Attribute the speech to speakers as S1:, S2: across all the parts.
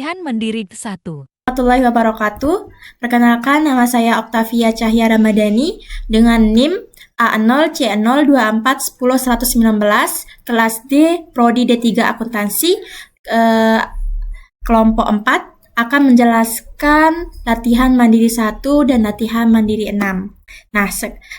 S1: Latihan Mandiri 1.
S2: Warahmatullahi wabarakatuh. Perkenalkan, nama saya Oktavia Cahya Ramadhani dengan NIM A0C024101119, kelas D, Prodi D3 Akuntansi, kelompok 4, akan menjelaskan latihan mandiri 1 dan latihan mandiri 6. Nah,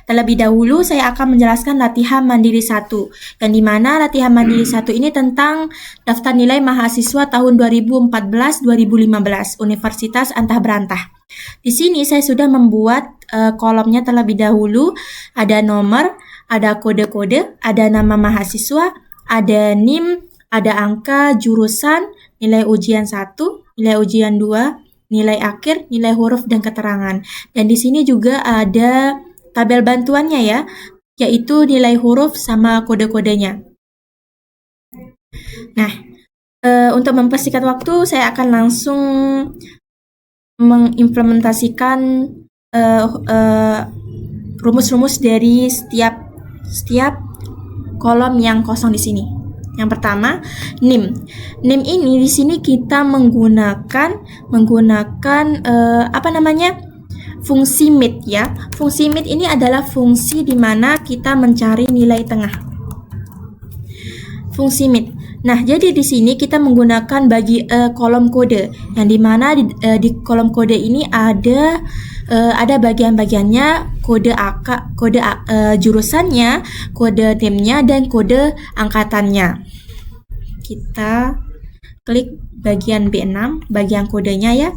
S2: terlebih dahulu saya akan menjelaskan latihan mandiri 1, yang dimana latihan mandiri 1 ini tentang daftar nilai mahasiswa tahun 2014-2015 Universitas Antah Berantah. Di sini saya sudah membuat kolomnya terlebih dahulu, ada nomor, ada kode-kode, ada nama mahasiswa, ada NIM, ada angka, jurusan, nilai ujian 1, nilai ujian 2, nilai akhir, nilai huruf, dan keterangan. Dan di sini juga ada tabel bantuannya ya, yaitu nilai huruf sama kode-kodenya. Nah, untuk mempersingkat waktu, saya akan langsung mengimplementasikan rumus-rumus dari setiap kolom yang kosong di sini. Yang pertama, NIM. NIM ini di sini kita menggunakan fungsi MIT ya. Fungsi MIT ini adalah fungsi di mana kita mencari nilai tengah. Fungsi MIT. Nah, jadi di sini kita menggunakan kolom kode, yang di mana di kolom kode ini ada bagian-bagiannya, kode jurusannya, kode NIM-nya, dan kode angkatannya. Kita klik bagian B6, bagian kodenya ya.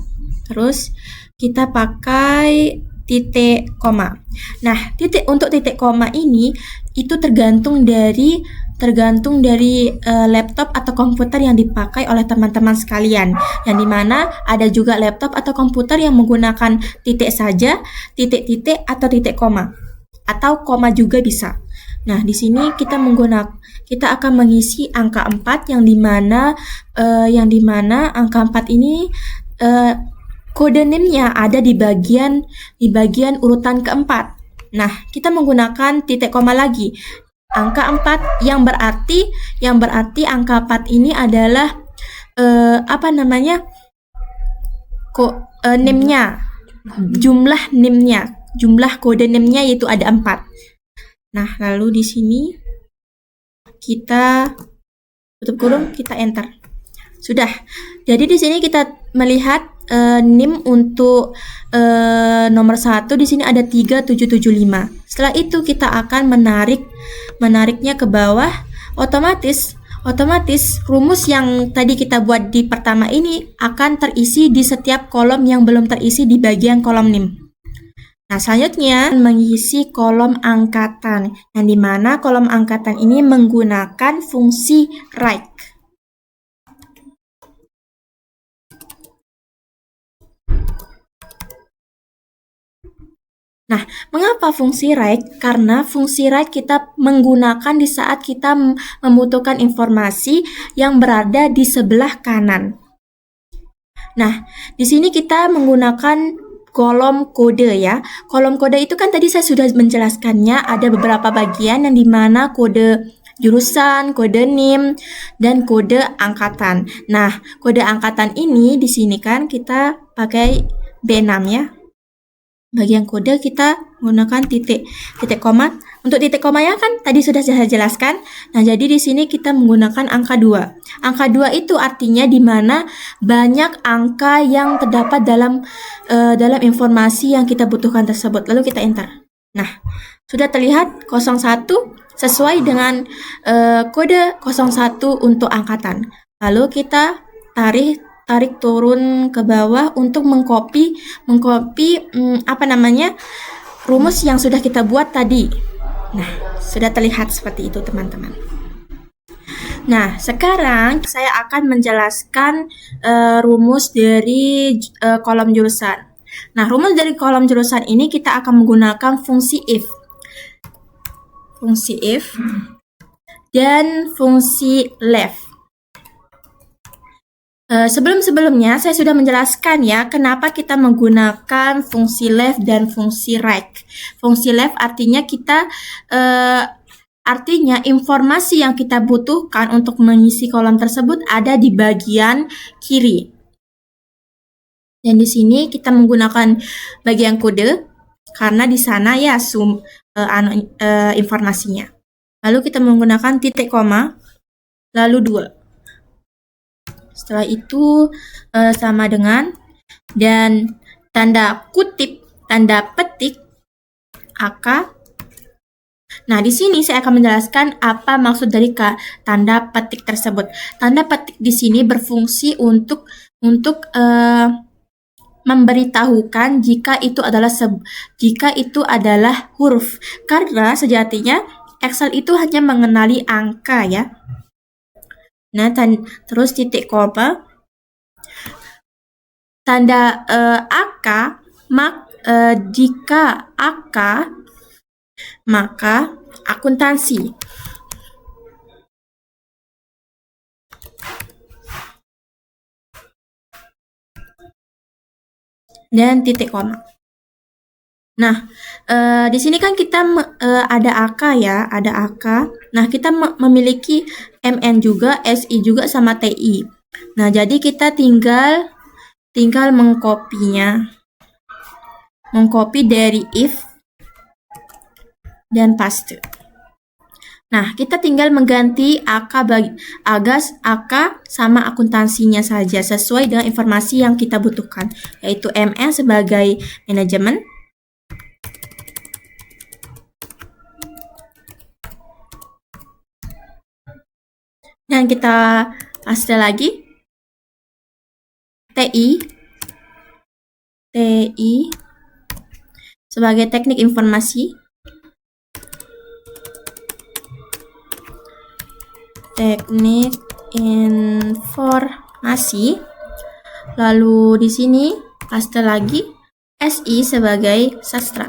S2: Terus kita pakai titik koma. Nah, untuk titik koma ini itu tergantung dari laptop atau komputer yang dipakai oleh teman-teman sekalian, yang dimana ada juga laptop atau komputer yang menggunakan titik saja, titik-titik, atau titik koma, atau koma juga bisa. Nah, di sini kita akan mengisi angka 4, yang dimana angka 4 ini kode NIM-nya ada di bagian urutan keempat. Nah, kita menggunakan titik koma lagi. Angka 4 yang berarti angka 4 ini adalah NIM-nya, jumlah NIM-nya, jumlah kode NIM-nya yaitu ada 4. Nah, lalu di sini kita tutup kurung, kita enter. Sudah. Jadi di sini kita melihat NIM untuk nomor 1 di sini ada 3775. Setelah itu kita akan menariknya ke bawah. Otomatis rumus yang tadi kita buat di pertama ini akan terisi di setiap kolom yang belum terisi di bagian kolom NIM. Nah, selanjutnya mengisi kolom angkatan, yang dimana kolom angkatan ini menggunakan fungsi right. Nah, mengapa fungsi right? Karena fungsi right kita menggunakan di saat kita membutuhkan informasi yang berada di sebelah kanan. Nah, di sini kita menggunakan kolom kode ya. Kolom kode itu kan tadi saya sudah menjelaskannya, ada beberapa bagian yang dimana kode jurusan, kode NIM, dan kode angkatan. Nah, kode angkatan ini di sini kan kita pakai B6 ya. Bagian kode kita menggunakan titik koma. Untuk titik komanya kan tadi sudah saya jelaskan. Nah, jadi di sini kita menggunakan angka 2. Angka 2 itu artinya di mana banyak angka yang terdapat dalam informasi yang kita butuhkan tersebut. Lalu kita enter. Nah, sudah terlihat 01 sesuai dengan kode 01 untuk angkatan. Lalu kita tarik turun ke bawah untuk mengcopy rumus yang sudah kita buat tadi. Nah, sudah terlihat seperti itu teman-teman. Nah, sekarang saya akan menjelaskan rumus dari kolom jurusan. Nah, rumus dari kolom jurusan ini kita akan menggunakan fungsi if dan fungsi left. Sebelumnya saya sudah menjelaskan ya kenapa kita menggunakan fungsi left dan fungsi right. Fungsi left artinya informasi yang kita butuhkan untuk mengisi kolom tersebut ada di bagian kiri. Dan di sini kita menggunakan bagian kode karena di sana ya informasinya. Lalu kita menggunakan titik koma, lalu 2. Setelah itu sama dengan, dan tanda kutip, tanda petik, AK. Nah, di sini saya akan menjelaskan apa maksud dari tanda petik tersebut. Tanda petik di sini berfungsi untuk memberitahukan jika itu adalah huruf. Karena sejatinya Excel itu hanya mengenali angka ya. Nah, terus titik koma, tanda AK, jika AK maka akuntansi. Dan titik koma. Nah, di sini kan kita ada AK ya, ada AK. Nah, kita memiliki MN juga, SI juga, sama TI. Nah, jadi kita tinggal mengkopinya. Mengcopy dari if dan paste. Nah, kita tinggal mengganti AK sama akuntansinya saja sesuai dengan informasi yang kita butuhkan, yaitu MN sebagai manajemen, dan kita paste lagi TI sebagai teknik informasi, lalu di sini paste lagi SI sebagai sastra.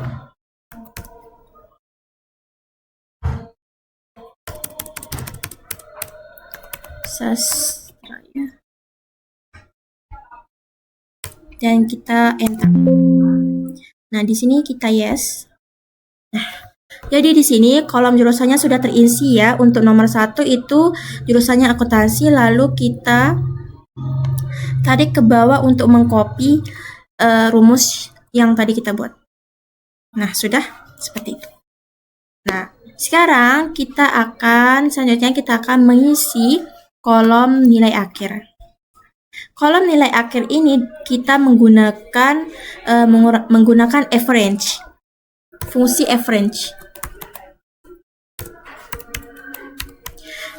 S2: Ya. Dan kita enter. Nah, di sini kita yes. Nah, jadi di sini kolom jurusannya sudah terisi ya. Untuk nomor 1 itu jurusannya akuntansi, lalu kita tarik ke bawah untuk mengcopy rumus yang tadi kita buat. Nah, sudah seperti itu. Nah, sekarang selanjutnya kita akan mengisi kolom nilai akhir. Kolom nilai akhir ini kita menggunakan average, fungsi average.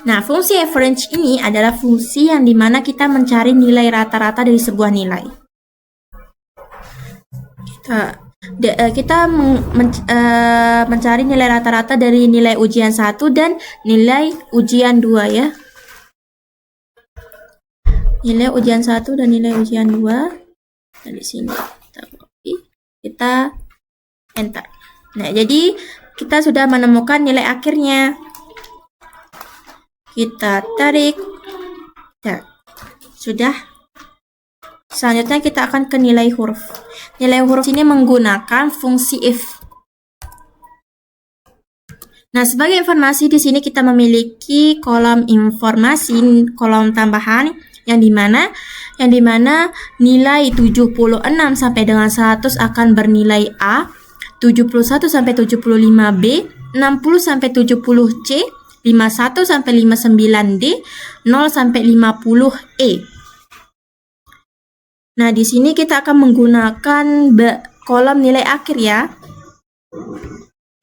S2: Nah, fungsi average ini adalah fungsi yang dimana kita mencari nilai rata-rata dari sebuah nilai. Kita mencari nilai rata-rata dari nilai ujian 1 dan nilai ujian 2 ya. Nilai ujian 1 dan nilai ujian 2. Nah, di sini kita copy, kita enter. Nah, jadi kita sudah menemukan nilai akhirnya. Kita tarik. Nah, sudah. Selanjutnya kita akan ke nilai huruf. Nilai huruf ini menggunakan fungsi if. Nah, sebagai informasi di sini kita memiliki kolom informasi, kolom tambahan yang dimana nilai 76 sampai dengan 100 akan bernilai A, 71 sampai 75 B, 60 sampai 70 C, 51 sampai 59 D, 0 sampai 50 E. Nah, di sini kita akan menggunakan kolom nilai akhir ya.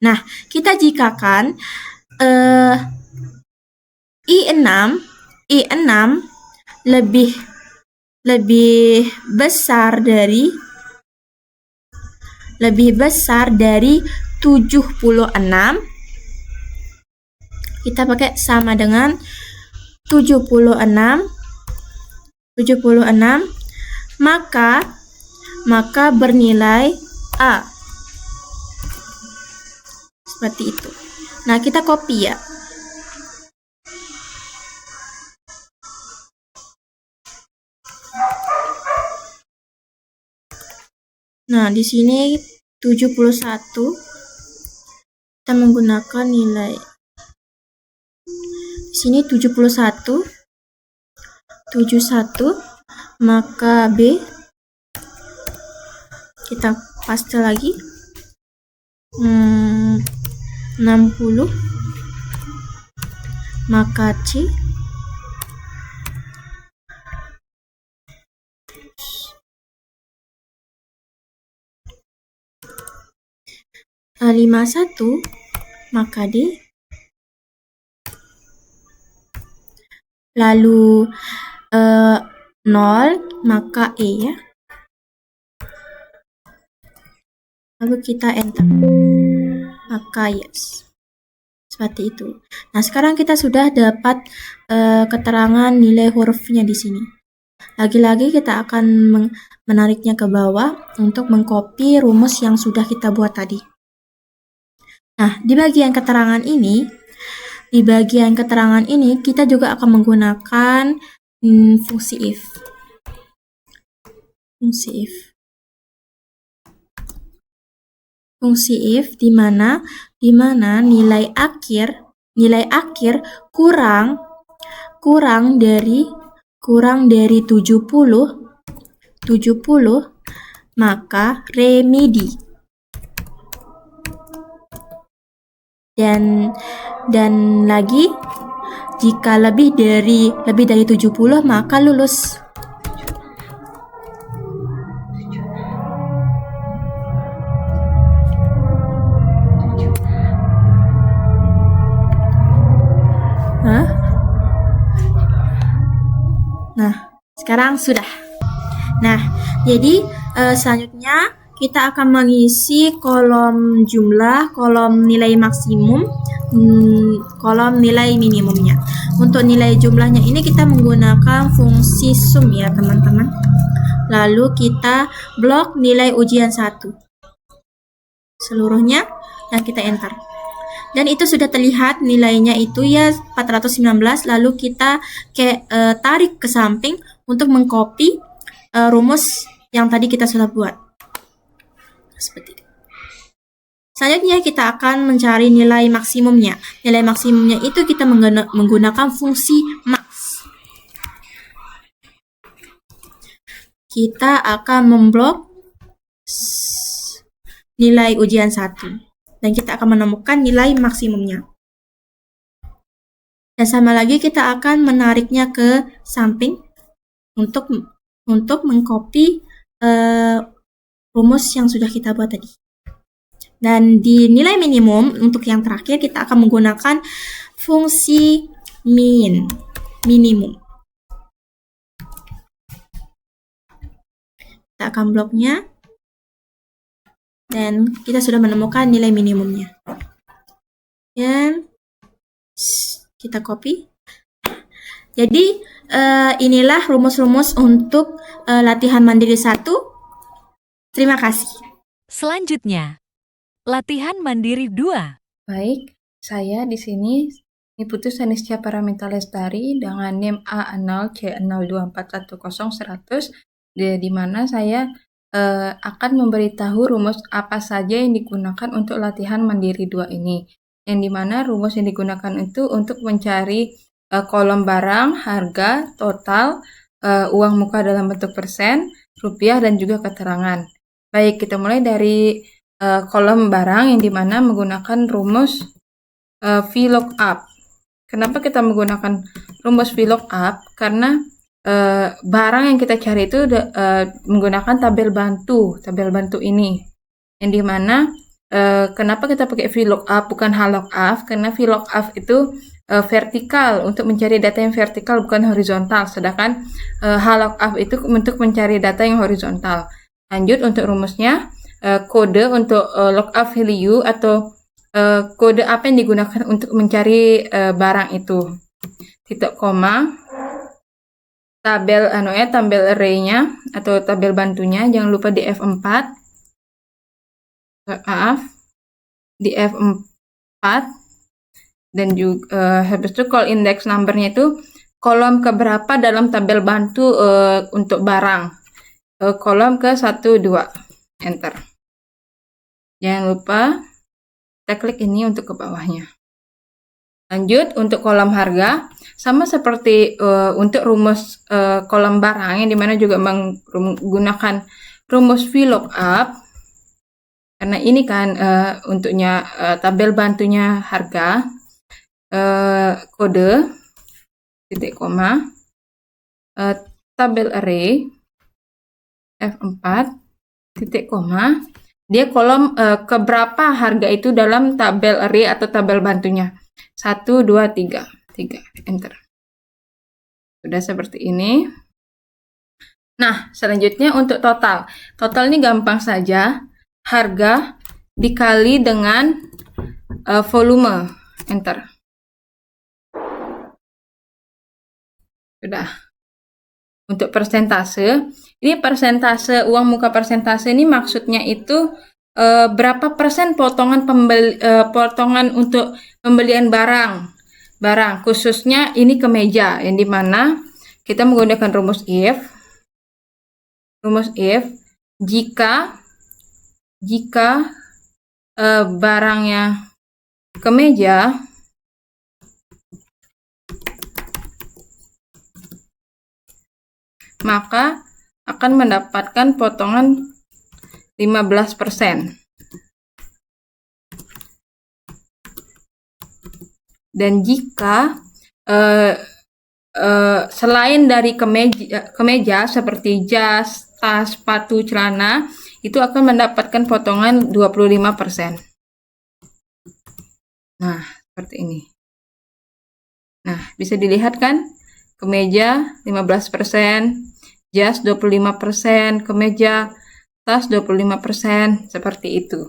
S2: Nah, kita jikakan I6 lebih besar dari 76, kita pakai sama dengan 76, maka bernilai A. Seperti itu. Nah, kita copy ya. Nah, di sini 71 kita menggunakan nilai. Di sini 71, maka B kita paste lagi 60, maka C 51, maka D, lalu 0, maka E ya. Lalu kita enter, maka yes. Seperti itu. Nah, sekarang kita sudah dapat keterangan nilai hurufnya di sini. Lagi-lagi kita akan menariknya ke bawah untuk mengcopy rumus yang sudah kita buat tadi. Nah, di bagian keterangan ini kita juga akan menggunakan fungsi if. Fungsi if di mana nilai akhir kurang dari 70, maka remedi. Dan lagi jika lebih dari 70 maka lulus. Nah, sekarang sudah. Nah, jadi selanjutnya kita akan mengisi kolom jumlah, kolom nilai maksimum, kolom nilai minimumnya. Untuk nilai jumlahnya ini kita menggunakan fungsi sum ya teman-teman. Lalu kita blok nilai ujian 1 seluruhnya dan kita enter. Dan itu sudah terlihat nilainya itu ya 419. Lalu kita tarik ke samping untuk mengcopy rumus yang tadi kita sudah buat. Seperti itu. Selanjutnya kita akan mencari nilai maksimumnya. Nilai maksimumnya itu kita menggunakan fungsi max. Kita akan memblok nilai ujian 1 dan kita akan menemukan nilai maksimumnya. Dan sama lagi kita akan menariknya ke samping untuk mengcopy rumus yang sudah kita buat tadi. Dan di nilai minimum untuk yang terakhir kita akan menggunakan fungsi minimum. Kita akan bloknya dan kita sudah menemukan nilai minimumnya. Dan kita copy. Jadi inilah rumus-rumus untuk latihan mandiri 1. Terima kasih.
S1: Selanjutnya, latihan mandiri 2.
S3: Baik, saya di sini Putu Sanistia Paramita Lestari dengan NIM A0C024100100 di mana saya akan memberitahu rumus apa saja yang digunakan untuk latihan mandiri 2 ini. Yang dimana rumus yang digunakan itu untuk mencari kolom barang, harga, total, uang muka dalam bentuk persen, rupiah, dan juga keterangan. Baik, kita mulai dari kolom barang yang dimana menggunakan rumus VLOOKUP. Kenapa kita menggunakan rumus VLOOKUP? Karena barang yang kita cari itu menggunakan tabel bantu ini. Yang dimana kenapa kita pakai VLOOKUP bukan HLOOKUP? Karena VLOOKUP itu vertikal, untuk mencari data yang vertikal bukan horizontal, sedangkan HLOOKUP itu untuk mencari data yang horizontal. Lanjut untuk rumusnya, kode untuk lookup value atau kode apa yang digunakan untuk mencari barang itu. Titik koma, tabel array-nya atau tabel bantunya jangan lupa di F4. Di F4 dan juga habis itu call index number-nya itu kolom keberapa dalam tabel bantu untuk barang. Kolom ke 1, 2, enter. Jangan lupa kita klik ini untuk ke bawahnya. Lanjut untuk kolom harga, sama seperti untuk rumus kolom barang yang dimana juga menggunakan rumus VLOOKUP, karena ini kan untuknya tabel bantunya harga, kode, titik koma, tabel array, F4, titik koma, dia kolom keberapa harga itu dalam tabel array atau tabel bantunya. 1, 2, 3, enter. Sudah seperti ini. Nah, selanjutnya untuk total. Total ini gampang saja. Harga dikali dengan volume. Enter. Sudah. Untuk persentase, ini persentase uang muka persentase ini maksudnya itu berapa persen potongan potongan untuk pembelian barang, khususnya ini kemeja, yang dimana kita menggunakan rumus if jika barangnya kemeja, maka akan mendapatkan potongan 15%. Dan jika selain dari kemeja seperti jas, tas, sepatu, celana, itu akan mendapatkan potongan 25%. Nah, seperti ini. Nah, bisa dilihat kan? Kemeja 15%, jas 25%, kemeja, tas 25%, seperti itu.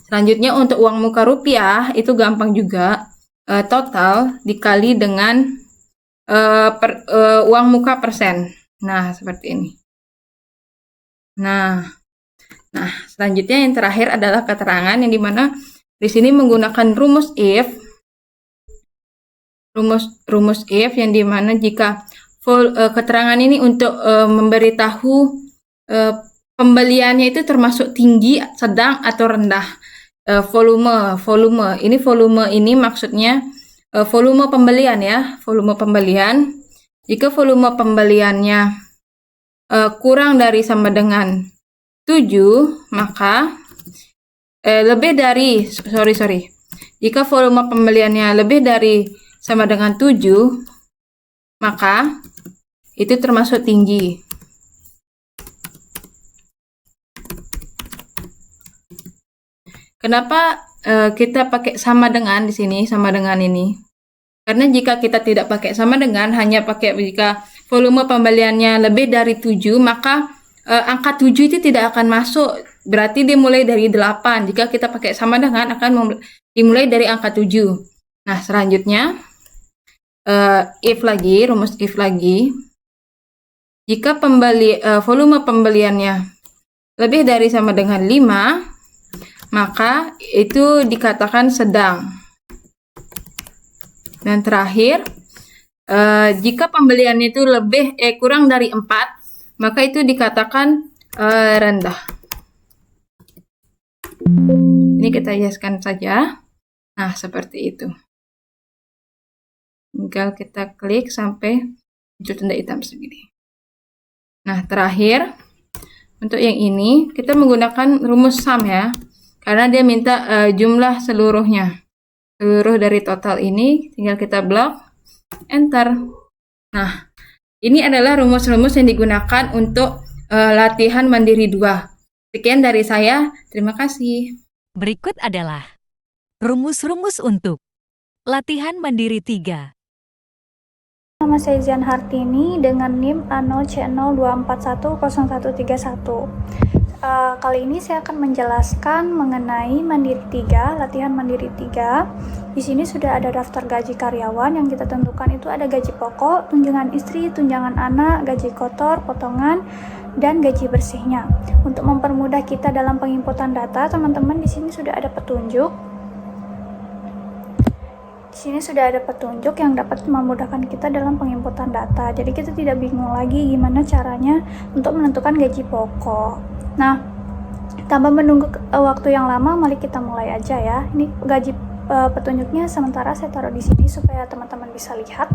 S3: Selanjutnya untuk uang muka rupiah itu gampang juga, total dikali dengan uang muka persen. Nah, seperti ini. Nah, selanjutnya yang terakhir adalah keterangan, yang dimana di sini menggunakan rumus if, yang dimana jika keterangan ini untuk memberitahu pembeliannya itu termasuk tinggi, sedang, atau rendah. Volume ini maksudnya volume pembelian ya, volume pembelian. Jika volume pembeliannya kurang dari sama dengan 7, maka lebih dari jika volume pembeliannya lebih dari sama dengan 7, maka itu termasuk tinggi. Kenapa kita pakai sama dengan di sini, sama dengan ini? Karena jika kita tidak pakai sama dengan, hanya pakai jika volume pembeliannya lebih dari 7, maka angka 7 itu tidak akan masuk. Berarti dimulai dari 8. Jika kita pakai sama dengan, akan dimulai dari angka 7. Nah, selanjutnya rumus if lagi. Jika volume pembeliannya lebih dari sama dengan 5, maka itu dikatakan sedang. Dan terakhir, jika pembeliannya itu kurang dari 4, maka itu dikatakan rendah. Ini kita hiaskan saja. Nah, seperti itu. Tinggal kita klik sampai muncul tanda hitam segini. Nah, terakhir, untuk yang ini, kita menggunakan rumus sum ya. Karena dia minta jumlah seluruhnya. Seluruh dari total ini, tinggal kita blok, enter. Nah, ini adalah rumus-rumus yang digunakan untuk latihan mandiri 2. Sekian dari saya, terima kasih.
S1: Berikut adalah rumus-rumus untuk latihan mandiri 3.
S4: Nama saya Zian Hartini dengan NIM A0C02410131. Kali ini saya akan menjelaskan mengenai Mandiri 3, latihan Mandiri 3. Di sini sudah ada daftar gaji karyawan yang kita tentukan, itu ada gaji pokok, tunjangan istri, tunjangan anak, gaji kotor, potongan, dan gaji bersihnya. Untuk mempermudah kita dalam penginputan data, teman-teman di sini sudah ada petunjuk. Di sini sudah ada petunjuk yang dapat memudahkan kita dalam penginputan data. Jadi kita tidak bingung lagi gimana caranya untuk menentukan gaji pokok. Nah, tanpa menunggu waktu yang lama, mari kita mulai aja ya. Ini gaji petunjuknya sementara saya taruh di sini supaya teman-teman bisa lihat.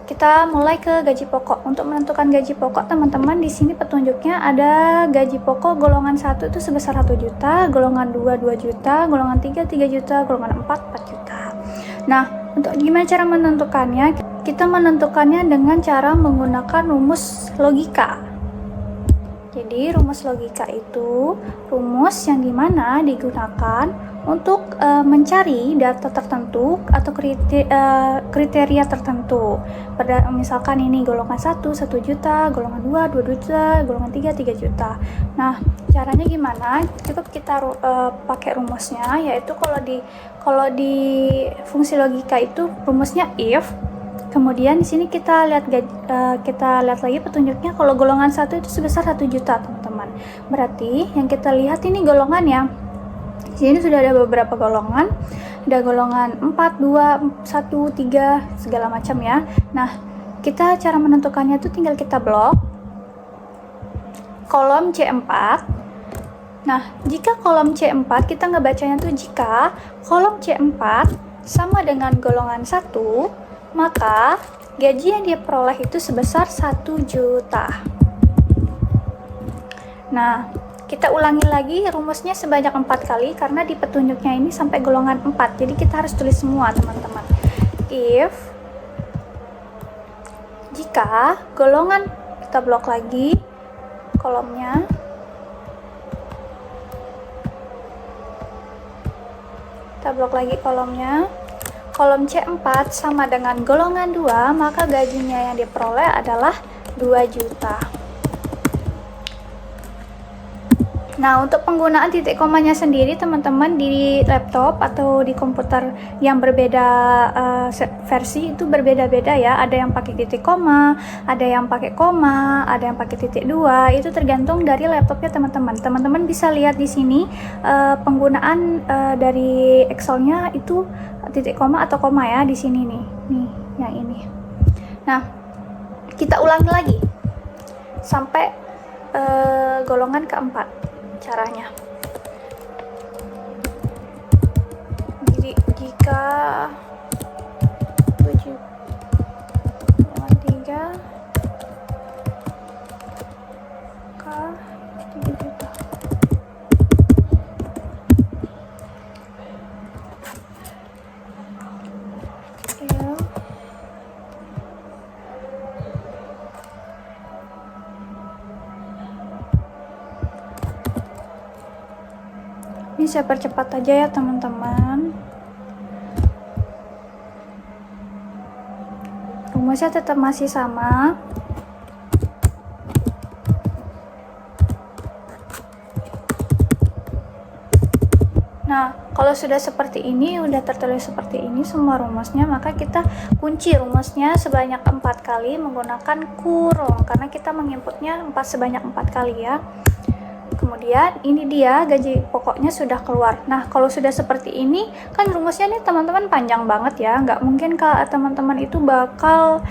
S4: kita mulai ke gaji pokok. Untuk menentukan gaji pokok, teman-teman, di sini petunjuknya ada gaji pokok golongan 1 itu sebesar 1 juta, golongan 2 2 juta, golongan 3 3 juta, golongan 4 4 juta. Nah, untuk gimana cara menentukannya? Kita menentukannya dengan cara menggunakan rumus logika. Jadi rumus logika itu rumus yang dimana digunakan untuk mencari data tertentu atau kriteria tertentu. Misalkan ini golongan 1 1 juta, golongan 2 2 juta, golongan 3 3 juta. Nah, caranya gimana? Cukup kita pakai rumusnya, yaitu kalau di fungsi logika itu rumusnya if. Kemudian di sini kita lihat lagi petunjuknya, kalau golongan 1 itu sebesar 1 juta, teman-teman. Berarti yang kita lihat ini golongannya. Di sini sudah ada beberapa golongan. Ada golongan 4, 2, 1, 3, segala macam ya. Nah, kita cara menentukannya itu tinggal kita blok kolom C4. Nah, jika kolom C4 kita ngebacanya tuh jika kolom C4 sama dengan golongan 1, maka gaji yang dia peroleh itu sebesar 1 juta. Nah, kita ulangi lagi rumusnya sebanyak 4 kali karena di petunjuknya ini sampai golongan 4. Jadi kita harus tulis semua, teman-teman. Jika golongan, kita blok lagi kolomnya. Kita blok lagi kolomnya. Kolom C4 sama dengan golongan 2, maka gajinya yang diperoleh adalah 2 juta. Nah, untuk penggunaan titik komanya sendiri, teman-teman, di laptop atau di komputer yang berbeda versi itu berbeda-beda ya. Ada yang pakai titik koma, ada yang pakai koma, ada yang pakai titik 2. Itu tergantung dari laptopnya teman-teman. Teman-teman bisa lihat di sini penggunaan dari Excelnya itu titik koma atau koma ya, di sini nih yang ini. Nah, kita ulangi lagi sampai golongan keempat caranya. Jadi jika 7 golongan 3 ke 3 juta. Ini saya percepat aja ya, teman-teman. Rumusnya tetap masih sama. Nah, kalau sudah seperti ini, udah tertulis seperti ini semua rumusnya, maka kita kunci rumusnya sebanyak 4 kali menggunakan kurung, karena kita menginputnya sebanyak 4 kali ya. Kemudian ini dia gaji pokoknya sudah keluar. Nah, kalau sudah seperti ini, kan rumusnya nih teman-teman panjang banget ya. Nggak mungkin teman-teman itu bakal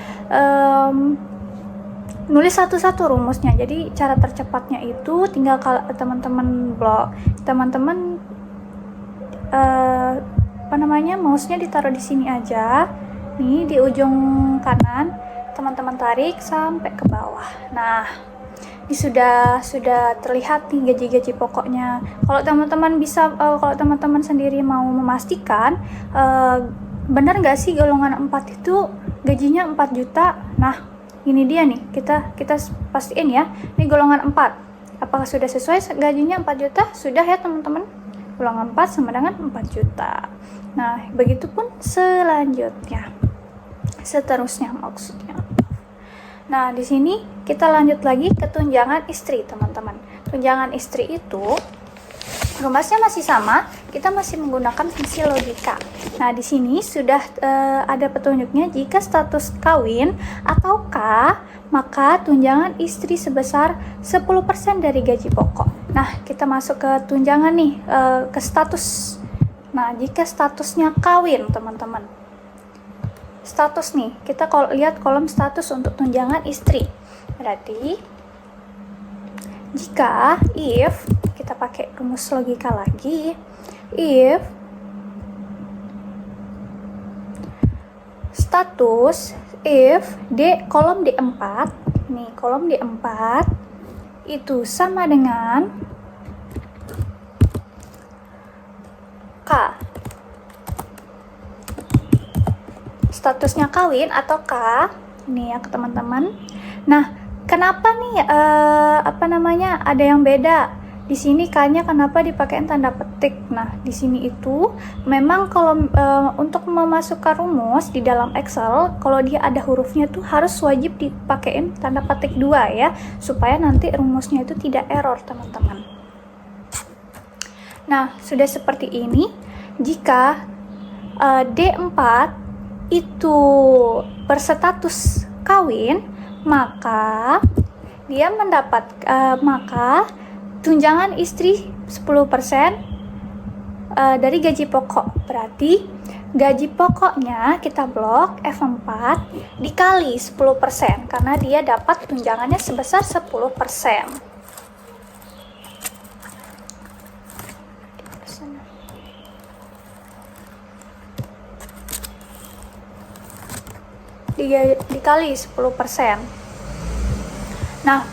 S4: nulis satu-satu rumusnya. Jadi cara tercepatnya itu tinggal teman-teman blok, teman-teman mouse-nya ditaruh di sini aja. Nih di ujung kanan, teman-teman tarik sampai ke bawah. Nah, ini sudah terlihat nih gaji-gaji pokoknya. Kalau teman-teman sendiri mau memastikan benar nggak sih golongan 4 itu gajinya 4 juta. Nah, ini dia nih, kita pastiin ya. Ini golongan 4. Apakah sudah sesuai gajinya 4 juta? Sudah ya, teman-teman. Golongan 4 sama dengan 4 juta. Nah, begitupun selanjutnya. Seterusnya maksudnya. Nah, di sini kita lanjut lagi ke tunjangan istri, teman-teman. Tunjangan istri itu rumusnya masih sama, kita masih menggunakan fungsi logika. Nah, di sini sudah ada petunjuknya jika status kawin ataukah, maka tunjangan istri sebesar 10% dari gaji pokok. Nah, kita masuk ke tunjangan nih, ke status. Nah, jika statusnya kawin, teman-teman. Status nih, kita lihat kolom status untuk tunjangan istri. Berarti jika if kita pakai rumus logika lagi, if status if kolom D4, nih kolom D4 itu sama dengan K. Statusnya kawin atau K, ini ya teman-teman. Nah, kenapa nih ada yang beda? Di sini K-nya kenapa dipakai tanda petik? Nah, di sini itu memang kalau untuk memasukkan rumus di dalam Excel, kalau dia ada hurufnya tuh harus wajib dipakein tanda petik 2 ya, supaya nanti rumusnya itu tidak error, teman-teman. Nah, sudah seperti ini, jika D4 itu berstatus kawin, maka dia mendapat maka tunjangan istri 10% dari gaji pokok. Berarti gaji pokoknya kita blok F4 dikali 10% karena dia dapat tunjangannya sebesar 10%. Dikali 10%. Nah,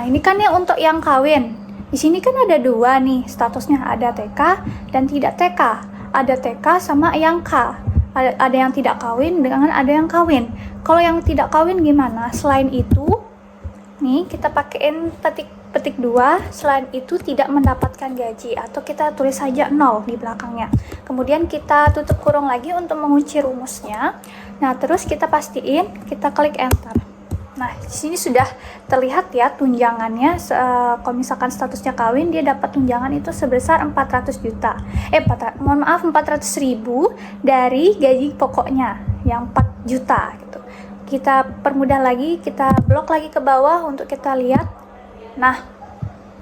S4: ini kan ya untuk yang kawin. Di sini kan ada 2 nih statusnya, ada TK dan tidak TK. Ada TK sama yang K. Ada yang tidak kawin dengan ada yang kawin. Kalau yang tidak kawin gimana? Selain itu, nih kita pakein petik 2, selain itu tidak mendapatkan gaji, atau kita tulis saja 0 di belakangnya. Kemudian kita tutup kurung lagi untuk mengunci rumusnya. Nah, terus kita pastiin, kita klik enter. Nah, di sini sudah terlihat ya tunjangannya. Kalau misalkan statusnya kawin, dia dapat tunjangan itu sebesar 400 juta. 400.000 dari gaji pokoknya yang 4 juta gitu. Kita permudah lagi, kita blok lagi ke bawah untuk kita lihat. Nah,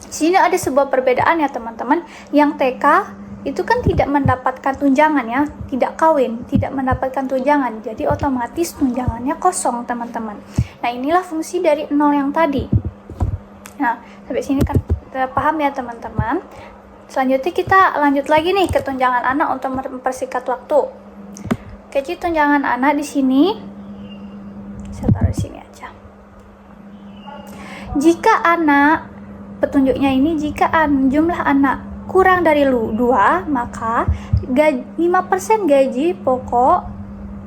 S4: di sini ada sebuah perbedaan ya teman-teman. Yang TK itu kan tidak mendapatkan tunjangan ya, tidak kawin, tidak mendapatkan tunjangan, jadi otomatis tunjangannya kosong teman-teman. Nah, inilah fungsi dari 0 yang tadi. Nah, sampai sini kan paham ya teman-teman. Selanjutnya kita lanjut lagi nih ke tunjangan anak untuk mempersingkat waktu. Gaji tunjangan anak di sini saya taruh di sini aja. Jika anak, petunjuknya ini jika jumlah anak kurang dari 2, maka 5% gaji pokok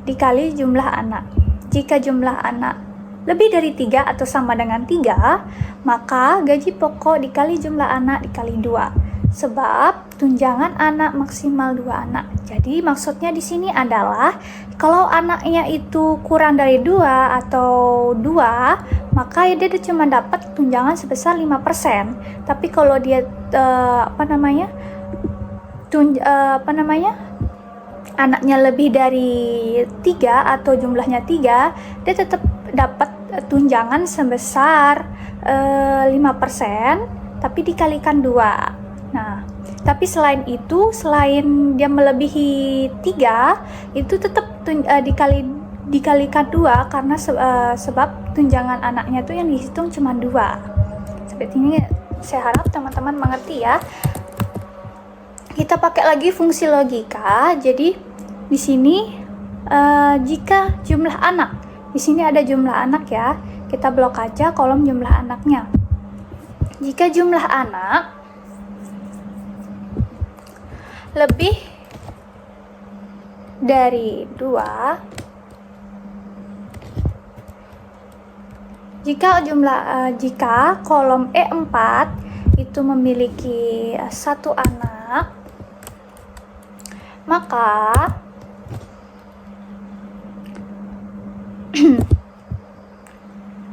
S4: dikali jumlah anak. Jika jumlah anak lebih dari 3 atau sama dengan 3, maka gaji pokok dikali jumlah anak dikali 2. Sebab tunjangan anak maksimal 2 anak. Jadi maksudnya di sini adalah kalau anaknya itu kurang dari 2 atau 2, maka dia cuma dapat tunjangan sebesar 5%. Tapi kalau dia anaknya lebih dari 3 atau jumlahnya 3, dia tetap dapat tunjangan sebesar 5%, tapi dikalikan 2. Nah, tapi selain itu, selain dia melebihi 3, itu tetap dikalikan 2 karena sebab tunjangan anaknya itu yang dihitung cuma 2. Seperti ini, saya harap teman-teman mengerti ya. Kita pakai lagi fungsi logika. Jadi di sini jika jumlah anak, di sini ada jumlah anak ya, kita blok aja kolom jumlah anaknya. Jika jumlah anak lebih dari 2, jika kolom E4 itu memiliki 1 anak, maka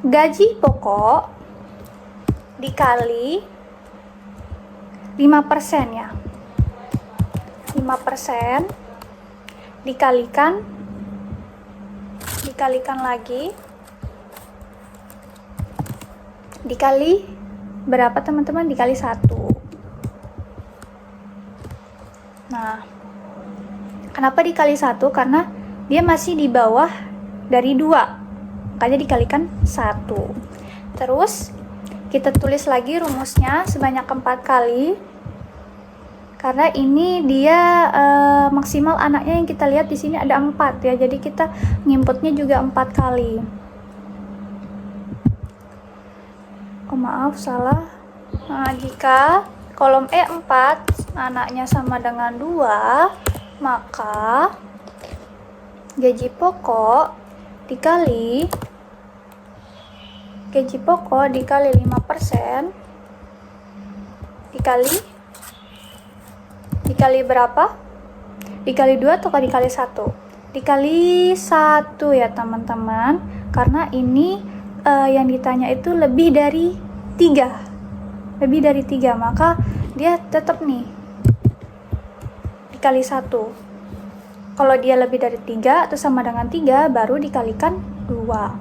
S4: gaji pokok dikali 5% ya. 5% dikalikan lagi dikali berapa teman-teman? Dikali 1. Nah, kenapa dikali 1? Karena dia masih di bawah dari 2, makanya dikalikan 1. Terus kita tulis lagi rumusnya sebanyak 4 kali Karena ini dia maksimal anaknya yang kita lihat di sini ada 4 ya. Jadi kita nginputnya juga 4 kali. Oh maaf, salah. Nah, jika kolom E4 anaknya sama dengan 2, maka gaji pokok dikali 5% dikali berapa? Dikali 2 atau dikali 1? Dikali 1 ya teman-teman, karena ini yang ditanya itu lebih dari 3, maka dia tetap nih dikali 1. Kalau dia lebih dari 3 atau sama dengan 3, baru dikalikan 2.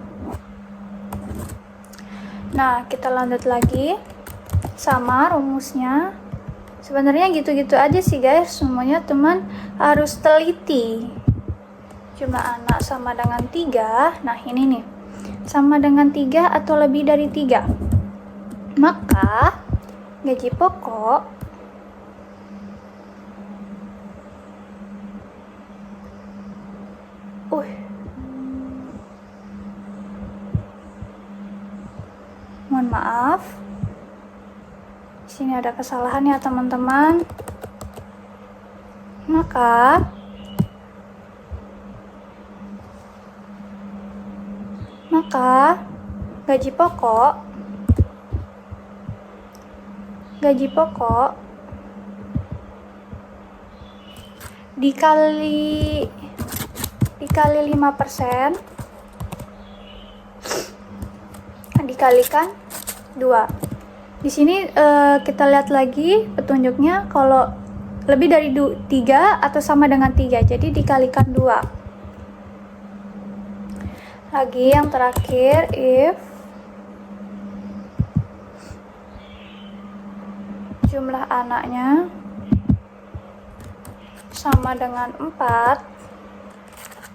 S4: Nah, kita lanjut lagi sama rumusnya. Sebenarnya gitu-gitu aja sih guys, semuanya teman harus teliti. Cuma anak sama dengan 3, nah ini nih, sama dengan 3 atau lebih dari 3, maka gaji pokok mohon maaf, di sini ada kesalahan ya teman-teman. Maka gaji pokok dikali 5% dikalikan 2. Di sini kita lihat lagi petunjuknya, kalau lebih dari 3 atau sama dengan 3, jadi dikalikan 2. Lagi yang terakhir, if jumlah anaknya sama dengan 4,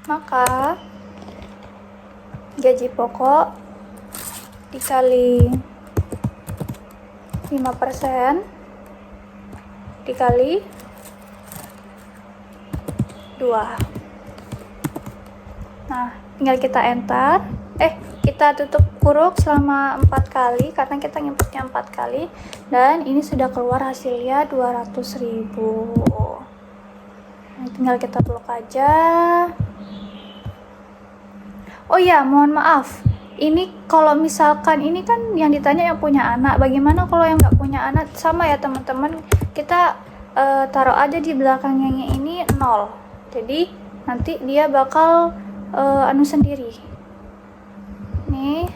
S4: maka gaji pokok dikali 5% dikali 2. Nah, tinggal kita enter. Kita tutup kurung selama 4 kali karena kita nginputnya 4 kali, dan ini sudah keluar hasilnya 200.000. Nah, tinggal kita blok aja. Oh ya, mohon maaf. Ini kalau misalkan ini kan yang ditanya yang punya anak, bagaimana kalau yang nggak punya anak? Sama ya teman-teman, kita taruh aja di belakangnya ini 0. Jadi nanti dia bakal sendiri. Nih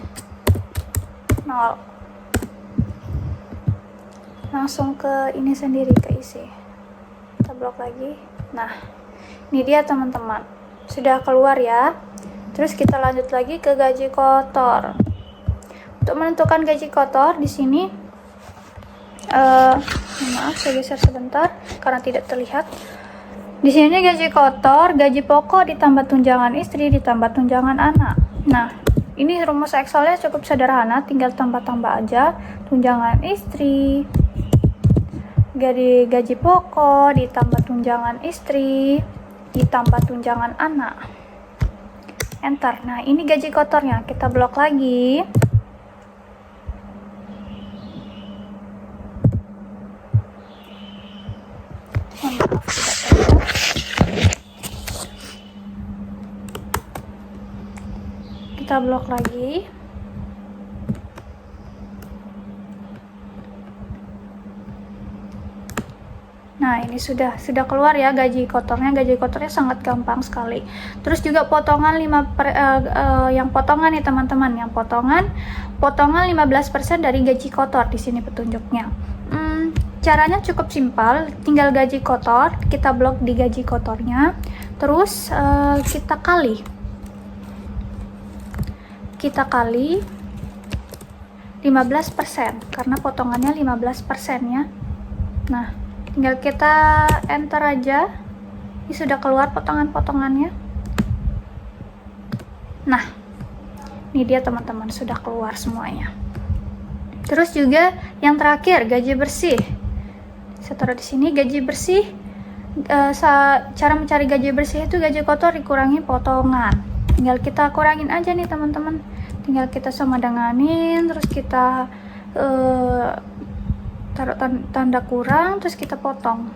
S4: 0. Langsung ke ini sendiri, ke isi. Kita blok lagi. Nah, ini dia teman-teman. Sudah keluar ya. Terus kita lanjut lagi ke gaji kotor. Untuk menentukan gaji kotor di sini, maaf saya geser sebentar karena tidak terlihat. Di sini gaji kotor, gaji pokok ditambah tunjangan istri ditambah tunjangan anak. Nah, ini rumus Excelnya cukup sederhana, tinggal tambah-tambah aja. Tunjangan istri, gaji pokok ditambah tunjangan istri ditambah tunjangan anak. Enter. Nah, ini gaji kotornya, kita blok lagi. Kita blok lagi. Nah, ini sudah keluar ya gaji kotornya. Gaji kotornya sangat gampang sekali. Terus juga potongan yang potongan nih teman-teman, yang potongan 15% dari gaji kotor di sini petunjuknya. Caranya cukup simpel, tinggal gaji kotor, kita blok di gaji kotornya. Terus kita kali 15% karena potongannya 15% ya. Nah, tinggal kita enter aja. Ini sudah keluar potongan-potongannya. Nah, ini dia teman-teman, sudah keluar semuanya. Terus juga yang terakhir, gaji bersih. Saya taruh di sini. Gaji bersih, cara mencari gaji bersih itu gaji kotor dikurangi potongan. Tinggal kita kurangin aja nih teman-teman. Tinggal kita sama denganin, terus kita taruh tanda kurang, terus kita potong.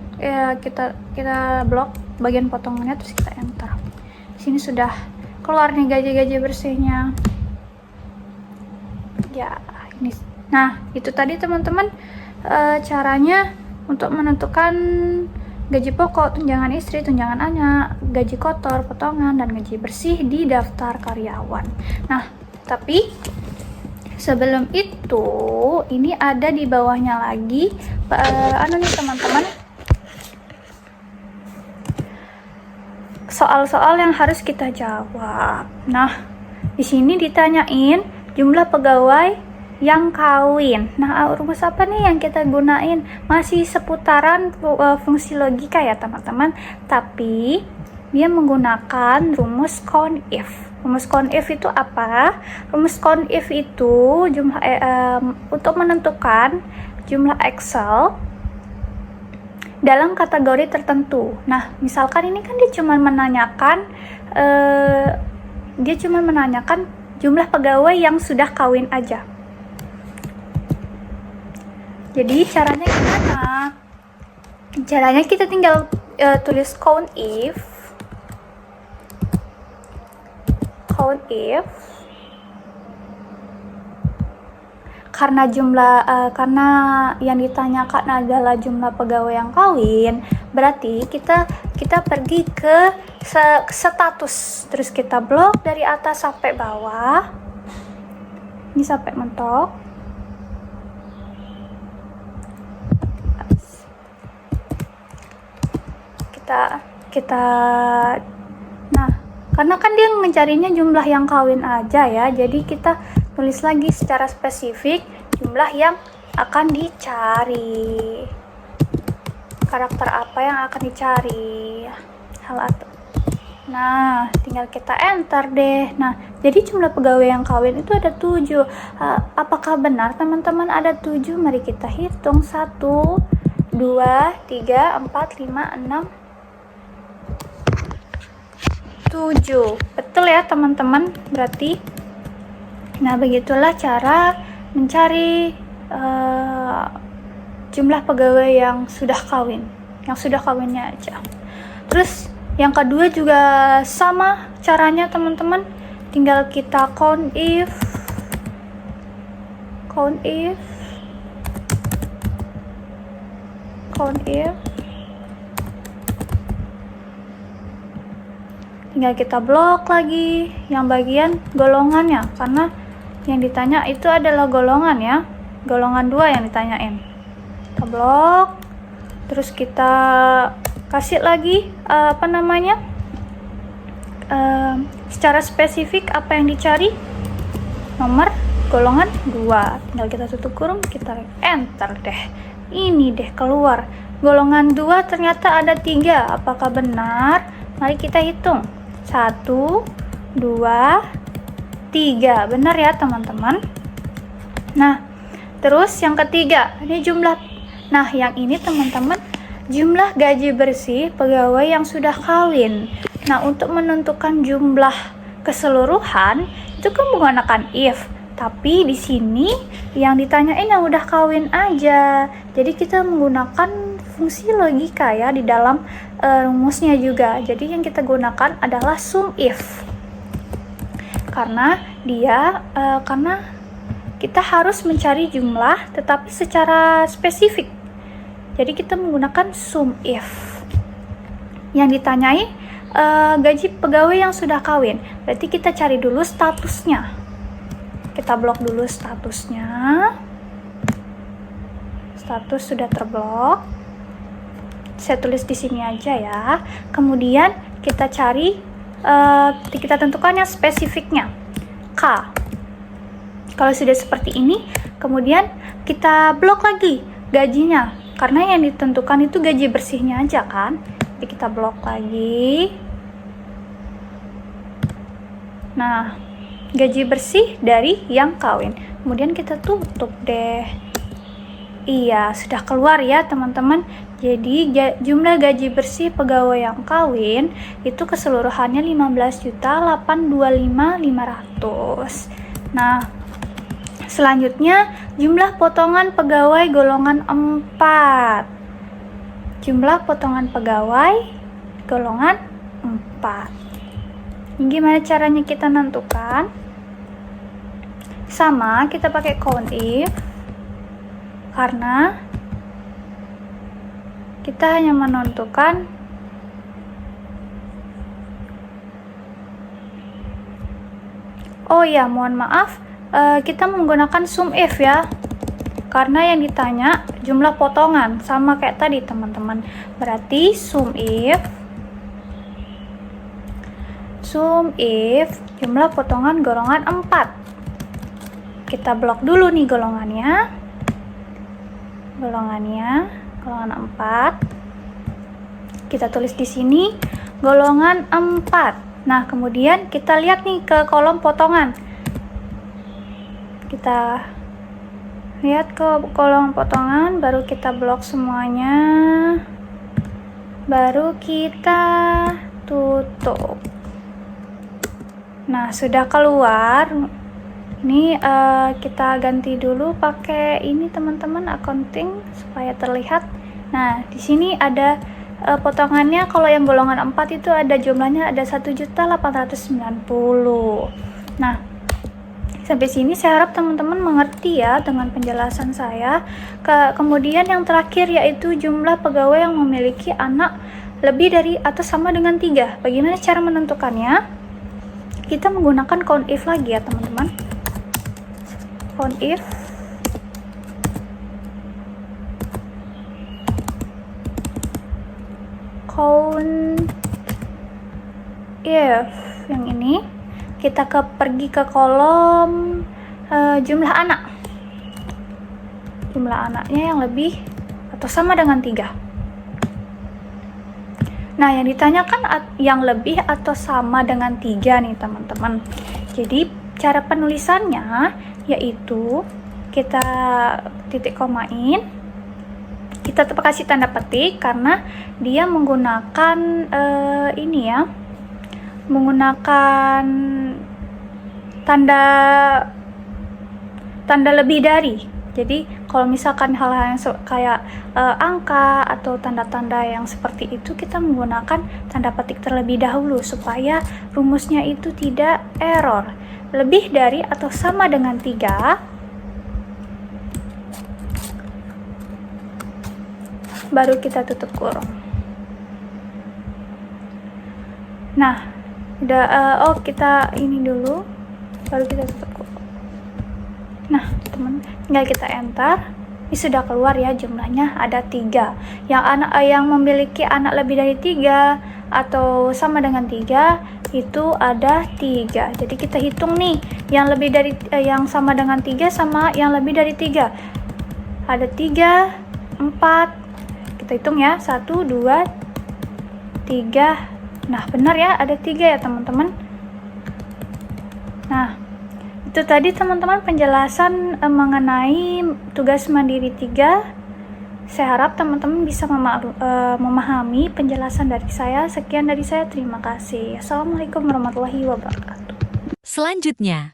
S4: Kita blok bagian potongannya, terus kita enter. Di sini sudah keluar nih gaji-gaji bersihnya. Ya, ini. Nah, itu tadi teman-teman caranya untuk menentukan gaji pokok, tunjangan istri, tunjangan anak, gaji kotor, potongan, dan gaji bersih di daftar karyawan. Nah, tapi sebelum itu, ini ada di bawahnya lagi, nih teman-teman, soal-soal yang harus kita jawab. Nah, di sini ditanyain jumlah pegawai yang kawin. Nah, rumus apa nih yang kita gunain? Masih seputaran fungsi logika ya teman-teman, tapi dia menggunakan rumus count if. Rumus count if itu apa? Rumus count if itu untuk menentukan jumlah Excel dalam kategori tertentu. Nah, misalkan ini kan dia cuma menanyakan jumlah pegawai yang sudah kawin aja. Jadi caranya gimana? Caranya kita tinggal tulis count if karena yang ditanyakan adalah jumlah pegawai yang kawin, berarti kita pergi ke status, terus kita blok dari atas sampai bawah, ini sampai mentok. Nah, karena kan dia mencarinya jumlah yang kawin aja ya, jadi kita tulis lagi secara spesifik jumlah yang akan dicari, karakter apa yang akan dicari, nah tinggal kita enter deh. Nah, jadi jumlah pegawai yang kawin itu ada 7. Apakah benar teman-teman ada 7? Mari kita hitung. 1, 2, 3, 4, 5, 6, 7. Betul ya teman-teman, berarti. Nah, begitulah cara mencari jumlah pegawai yang sudah kawinnya aja. Terus yang kedua juga sama caranya teman-teman, tinggal kita count if tinggal kita blok lagi yang bagian golongannya, karena yang ditanya itu adalah golongan ya, golongan 2 yang ditanyain. Kita blok, terus kita kasih lagi secara spesifik apa yang dicari, nomor golongan 2. Tinggal kita tutup kurung, kita enter deh. Ini deh keluar golongan 2, ternyata ada 3. Apakah benar? Mari kita hitung. 1, 2, 3. Benar ya teman-teman. Nah, terus yang ketiga, ini jumlah. Nah, yang ini teman-teman, jumlah gaji bersih pegawai yang sudah kawin. Nah, untuk menentukan jumlah keseluruhan itu kan menggunakan if, tapi di sini yang ditanyain yang udah kawin aja. Jadi kita menggunakan fungsi logika ya di dalam rumusnya juga. Jadi yang kita gunakan adalah sum if. Karena kita harus mencari jumlah tetapi secara spesifik. Jadi kita menggunakan sum if. Yang ditanyai gaji pegawai yang sudah kawin. Berarti kita cari dulu statusnya. Kita blok dulu statusnya. Status sudah terblok. Saya tulis di sini aja ya. Kemudian kita cari, kita tentukan yang spesifiknya, K. Kalau sudah seperti ini, kemudian kita blok lagi gajinya, karena yang ditentukan itu gaji bersihnya aja kan. Jadi kita blok lagi. Nah, gaji bersih dari yang kawin. Kemudian kita tutup deh. Iya, sudah keluar ya teman-teman. Jadi jumlah gaji bersih pegawai yang kawin itu keseluruhannya 15.825.500. Nah, selanjutnya jumlah potongan pegawai golongan 4. Jumlah potongan pegawai golongan 4. Gimana caranya kita nentukan? Sama, kita pakai count if. Karena kita hanya menentukan mohon maaf, kita menggunakan sum if ya, karena yang ditanya jumlah potongan, sama kayak tadi teman-teman. Berarti sum if jumlah potongan golongan 4. Kita blok dulu nih golongan 4. Kita tulis di sini golongan 4. Nah, kemudian kita lihat nih ke kolom potongan. Kita lihat ke kolom potongan, baru kita blok semuanya. Baru kita tutup. Nah, sudah keluar. Ini kita ganti dulu pakai ini teman-teman, accounting, supaya terlihat. Nah, di sini ada potongannya. Kalau yang golongan 4 itu ada jumlahnya ada 1.890. Nah, sampai sini saya harap teman-teman mengerti ya dengan penjelasan saya. Kemudian yang terakhir yaitu jumlah pegawai yang memiliki anak lebih dari atau sama dengan 3. Bagaimana cara menentukannya? Kita menggunakan count if lagi ya teman-teman. Count if yang ini kita pergi ke kolom jumlah anak. Jumlah anaknya yang lebih atau sama dengan 3. Nah, yang ditanyakan yang lebih atau sama dengan 3 nih teman-teman. Jadi cara penulisannya yaitu kita titik komain, kita kasih tanda petik karena dia menggunakan menggunakan tanda lebih dari. Jadi kalau misalkan hal-hal yang kayak angka atau tanda-tanda yang seperti itu, kita menggunakan tanda petik terlebih dahulu supaya rumusnya itu tidak error. Lebih dari atau sama dengan 3, baru kita tutup kurung. Nah, udah kita ini dulu, baru kita tutup kurung. Nah, teman, tinggal kita enter. Ini sudah keluar ya, jumlahnya ada 3. Yang memiliki anak lebih dari 3 atau sama dengan 3 itu ada 3. Jadi kita hitung nih, yang lebih dari yang sama dengan 3 sama yang lebih dari 3. Ada 3, 4. Kita hitung ya, 1, 2, 3. Nah, benar ya, ada 3 ya teman-teman. Nah, itu tadi teman-teman penjelasan mengenai tugas mandiri 3. Saya harap teman-teman bisa memahami penjelasan dari saya. Sekian dari saya, terima kasih. Assalamualaikum warahmatullahi wabarakatuh.
S1: Selanjutnya,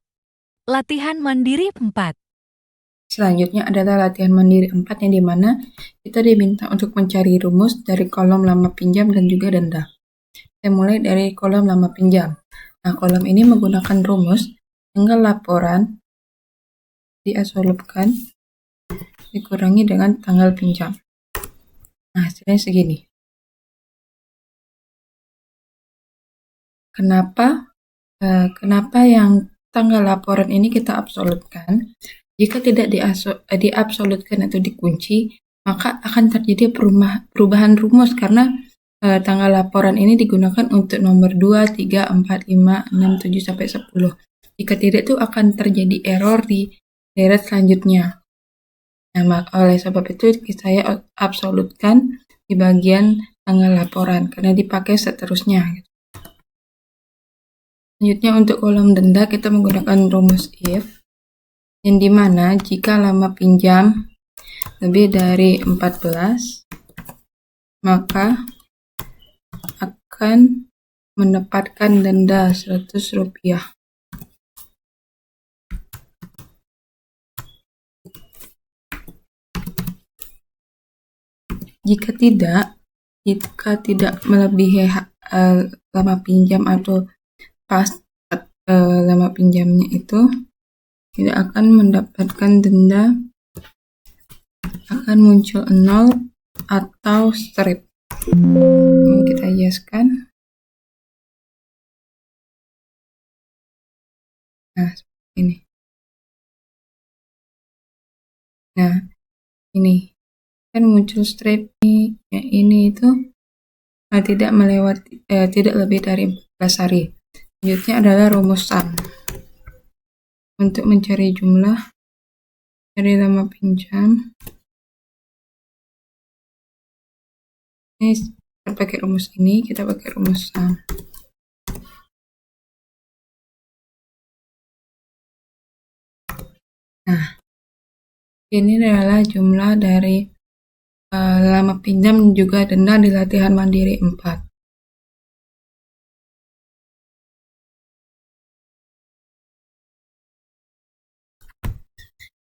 S1: latihan mandiri 4.
S3: Selanjutnya adalah latihan mandiri 4 yang dimana kita diminta untuk mencari rumus dari kolom lama pinjam dan juga denda. Saya mulai dari kolom lama pinjam. Nah, kolom ini menggunakan rumus tanggal laporan diasolupkan dikurangi dengan tanggal pinjam. Nah, hasilnya segini. Kenapa yang tanggal laporan ini kita absolutkan? Jika tidak diabsolutkan atau dikunci, maka akan terjadi perubahan rumus karena tanggal laporan ini digunakan untuk nomor 2, 3, 4, 5, 6, 7, sampai 10. Jika tidak, itu akan terjadi error di deret selanjutnya. Nah, oleh sebab itu saya absolutkan di bagian tanggal laporan karena dipakai seterusnya. Selanjutnya untuk kolom denda kita menggunakan rumus if, yang dimana jika lama pinjam lebih dari 14, maka akan mendapatkan denda Rp100. Jika tidak melebihi lama pinjam atau pas lama pinjamnya itu tidak akan mendapatkan denda, akan muncul 0 atau strip. Ini kita hiaskan. Nah, seperti ini. Nah, ini kan muncul strip ini itu tidak lebih dari 14 hari. Selanjutnya adalah rumusan. Untuk mencari jumlah dari lama pinjam, ini kita pakai rumus ini, kita pakai rumusan. Nah, ini adalah jumlah dari lama pinjam juga denda di latihan mandiri 4.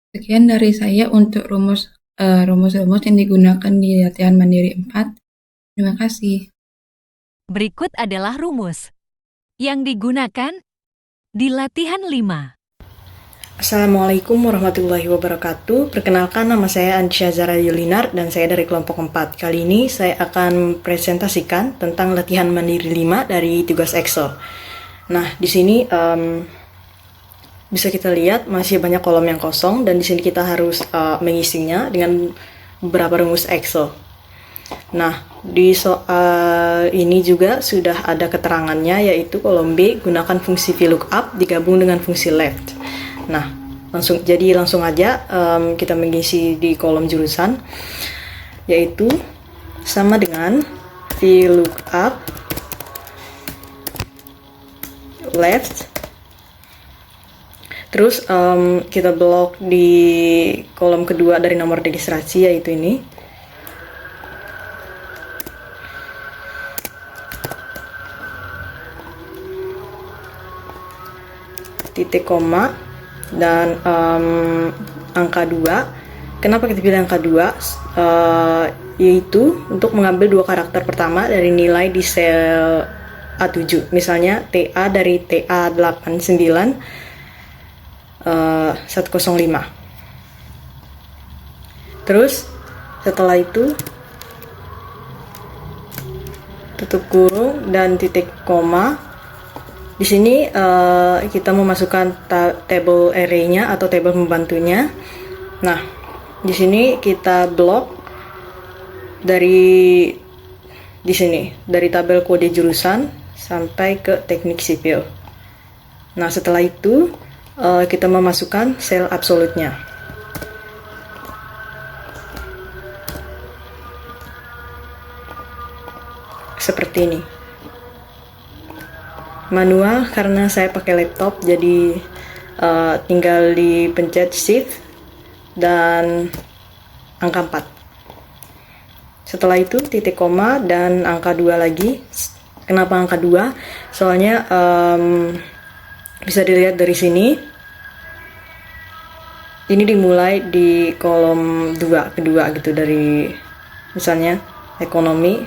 S3: Sekian dari saya untuk rumus-rumus yang digunakan di latihan mandiri 4. Terima kasih.
S1: Berikut adalah rumus yang digunakan di latihan 5.
S5: Assalamualaikum warahmatullahi wabarakatuh. Perkenalkan, nama saya Andisha Zara Yulinar dan saya dari kelompok 4. Kali ini saya akan presentasikan tentang latihan mandiri 5 dari tugas Excel. Nah, di sini bisa kita lihat masih banyak kolom yang kosong dan di sini kita harus mengisinya dengan beberapa rumus Excel. Nah, di soal ini juga sudah ada keterangannya, yaitu kolom B, gunakan fungsi VLOOKUP digabung dengan fungsi left. Nah, langsung aja kita mengisi di kolom jurusan, yaitu sama dengan VLOOKUP left. Terus kita blok di kolom kedua dari nomor registrasi, yaitu ini. Titik koma dan angka 2. Kenapa kita pilih angka 2? Yaitu untuk mengambil dua karakter pertama dari nilai di sel A7. Misalnya TA dari TA89 105. Terus setelah itu tutup kurung dan titik koma. Di sini kita memasukkan table array-nya atau table pembantunya. Nah, di sini kita blok dari tabel kode jurusan sampai ke teknik sipil. Nah, setelah itu kita memasukkan sel absolutnya. Seperti ini. Manual karena saya pakai laptop, jadi tinggal dipencet shift dan angka 4. Setelah itu titik koma dan angka 2 lagi. Kenapa angka 2? Soalnya bisa dilihat dari sini, ini dimulai di kolom kedua gitu, dari misalnya ekonomi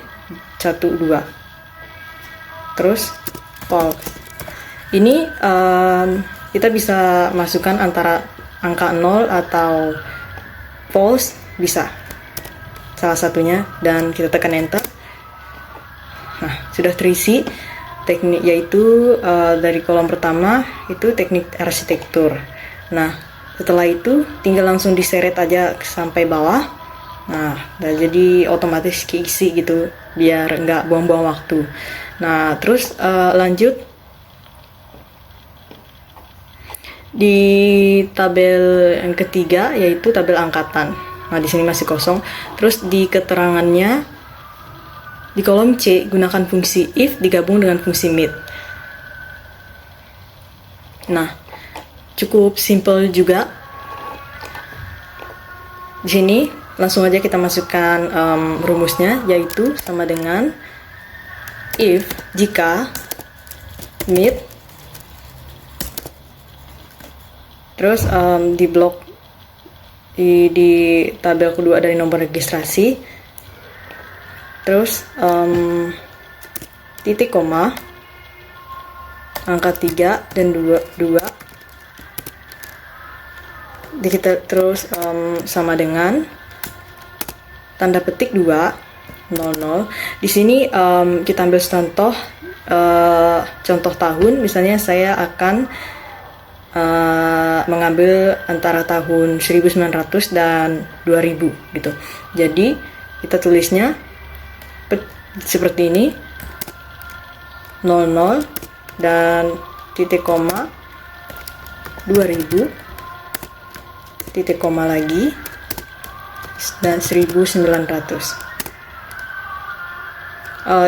S5: 1, 2, terus false. Ini kita bisa masukkan antara angka 0 atau false, bisa salah satunya, dan kita tekan enter. Nah, sudah terisi teknik, yaitu dari kolom pertama itu teknik arsitektur. Nah, setelah itu tinggal langsung diseret aja sampai bawah. Nah, jadi otomatis keisi gitu, biar nggak buang-buang waktu. Nah, terus lanjut di tabel yang ketiga, yaitu tabel angkatan. Nah, di sini masih kosong. Terus di keterangannya di kolom C, gunakan fungsi if digabung dengan fungsi mid. Nah, cukup simple juga. Di sini langsung aja kita masukkan rumusnya, yaitu sama dengan if jika meet, terus di blok di tabel kedua dari nomor registrasi, terus titik koma, angka 3 dan 2 kita terus sama dengan tanda petik 2 00. Di sini kita ambil contoh tahun, misalnya saya akan mengambil antara tahun 1900 dan 2000 gitu. Jadi kita tulisnya seperti ini, 00 dan titik koma 2000, titik koma lagi, dan 1900.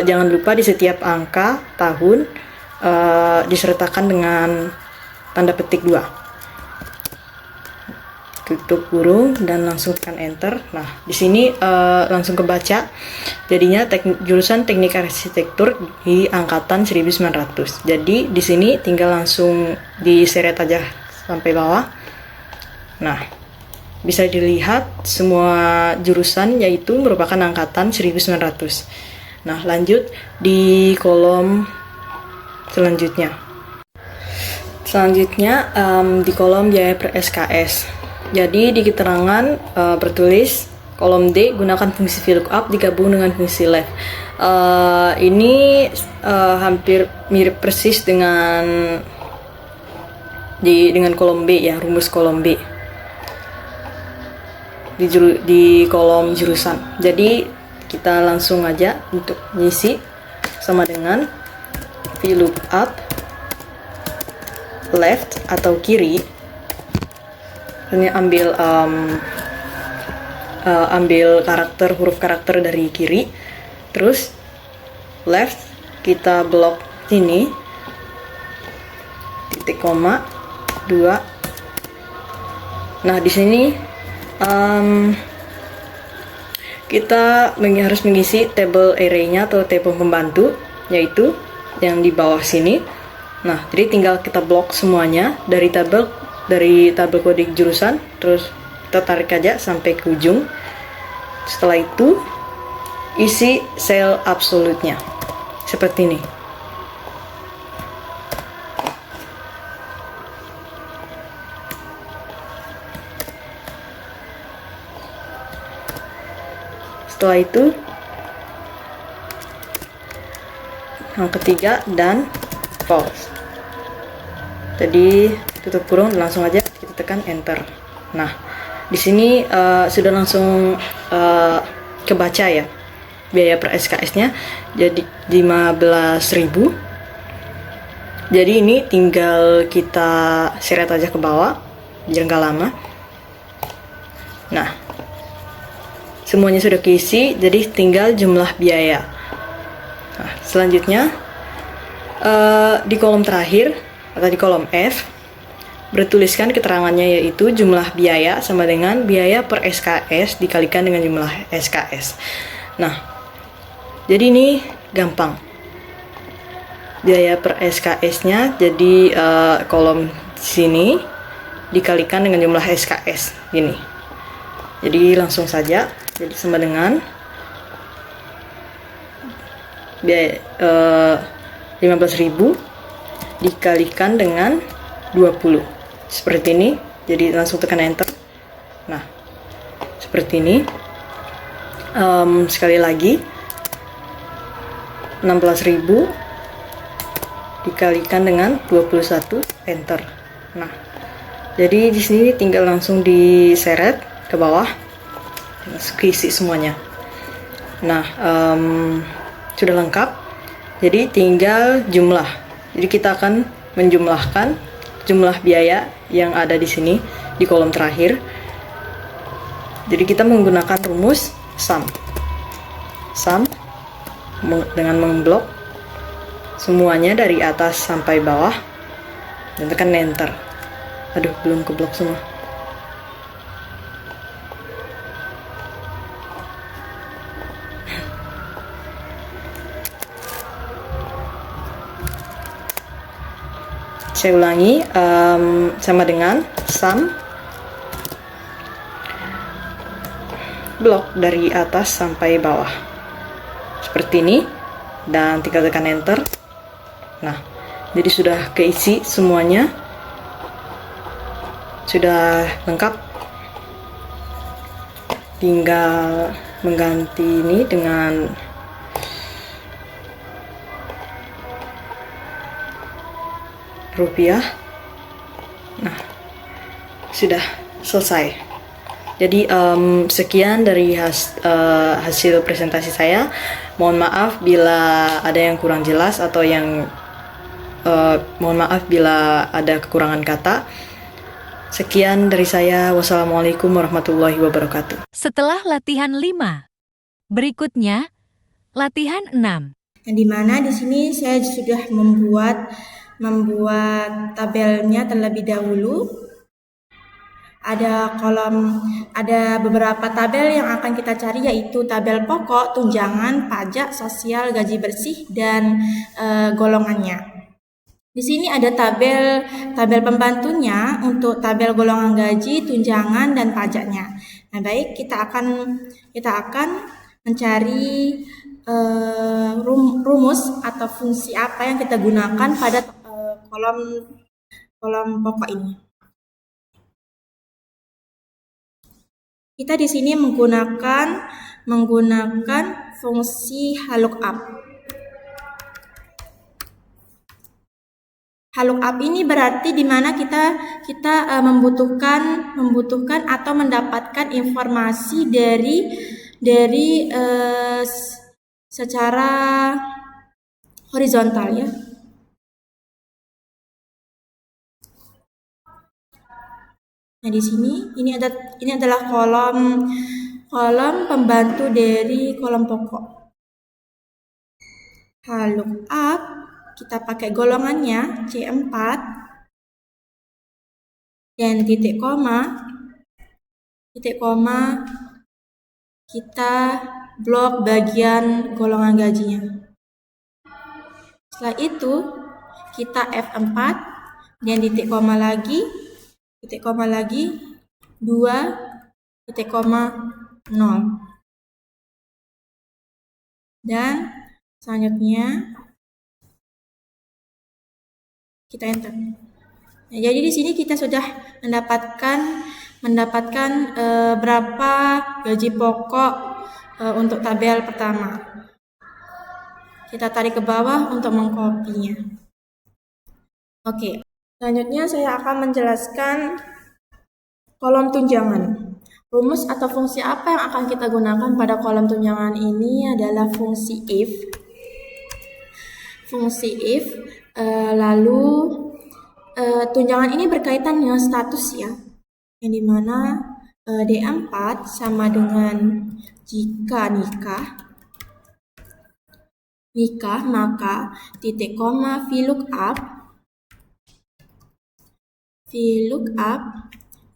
S5: Jangan lupa di setiap angka tahun disertakan dengan tanda petik 2. Tutup kurung dan langsung tekan enter. Nah, di sini langsung kebaca. Jadinya jurusan Teknik Arsitektur di angkatan 1900. Jadi di sini tinggal langsung diseret aja sampai bawah. Nah, bisa dilihat semua jurusan yaitu merupakan angkatan 1900. Nah, lanjut di kolom selanjutnya. Selanjutnya di kolom biaya per SKS. Jadi di keterangan bertulis kolom D, gunakan fungsi VLOOKUP digabung dengan fungsi left. Ini hampir mirip persis dengan kolom B ya, rumus kolom B di kolom jurusan. Jadi kita langsung aja untuk ngisi sama dengan VLOOKUP left atau kiri. Ini ambil huruf karakter dari kiri, terus left kita blok ini, titik koma 2. Nah, di sini kita harus mengisi table array-nya atau table pembantu, yaitu yang di bawah sini. Nah, jadi tinggal kita blok semuanya dari tabel kode jurusan, terus kita tarik aja sampai ke ujung. Setelah itu isi sel absolutnya seperti ini. Setelah itu yang ketiga dan false. Jadi tutup kurung, langsung aja kita tekan enter. Nah, di sini sudah langsung kebaca ya biaya per SKS-nya, jadi 15.000. Jadi ini tinggal kita seret aja ke bawah biar nggak lama. Nah, semuanya sudah keisi, jadi tinggal jumlah biaya. Nah, selanjutnya di kolom terakhir atau di kolom F bertuliskan keterangannya, yaitu jumlah biaya sama dengan biaya per SKS dikalikan dengan jumlah SKS. Nah, jadi ini gampang. Biaya per SKS-nya jadi kolom sini dikalikan dengan jumlah SKS gini. Jadi langsung saja, jadi sama dengan biaya 15.000 dikalikan dengan 20 seperti ini. Jadi langsung tekan enter. Nah, seperti ini. Sekali lagi 16.000 dikalikan dengan 21, enter. Nah, jadi di sini tinggal langsung diseret ke bawah, isi semuanya. Nah, sudah lengkap. Jadi tinggal jumlah. Jadi kita akan menjumlahkan jumlah biaya yang ada di sini di kolom terakhir. Jadi kita menggunakan rumus sum dengan memblok semuanya dari atas sampai bawah dan tekan enter. Aduh, belum keblok semua. Saya ulangi, sama dengan sum blok dari atas sampai bawah. Seperti ini, dan tinggal tekan enter. Nah, jadi sudah keisi semuanya. Sudah lengkap. Tinggal mengganti ini dengan rupiah. Nah, sudah selesai. Jadi sekian dari hasil presentasi saya. Mohon maaf bila ada yang kurang jelas atau mohon maaf bila ada kekurangan kata. Sekian dari saya. Wassalamualaikum warahmatullahi wabarakatuh.
S1: Setelah latihan 5, berikutnya latihan 6.
S2: Yang dimana di sini saya sudah membuat tabelnya terlebih dahulu. Ada beberapa tabel yang akan kita cari, yaitu tabel pokok, tunjangan, pajak, sosial, gaji bersih, dan golongannya. Di sini ada tabel pembantunya untuk tabel golongan gaji, tunjangan, dan pajaknya. Nah, baik, kita akan mencari rumus atau fungsi apa yang kita gunakan pada kolom pokok ini. Kita di sini menggunakan fungsi lookup. Lookup ini berarti di mana kita membutuhkan atau mendapatkan informasi dari secara horizontal, ya. Nah, di sini ini adalah kolom pembantu dari kolom pokok. Lookup kita pakai golongannya C4 dan titik koma kita blok bagian golongan gajinya. Setelah itu kita F4 dan titik koma lagi 2 titik koma 0, dan selanjutnya kita enter. Nah, jadi di sini kita sudah mendapatkan berapa gaji pokok untuk tabel pertama. Kita tarik ke bawah untuk mengkopinya. Oke. Selanjutnya saya akan menjelaskan kolom tunjangan. Rumus atau fungsi apa yang akan kita gunakan pada kolom tunjangan ini adalah fungsi if. Lalu tunjangan ini berkaitan dengan status, ya. Yang dimana D4 sama dengan jika nikah, maka titik koma VLOOKUP. Di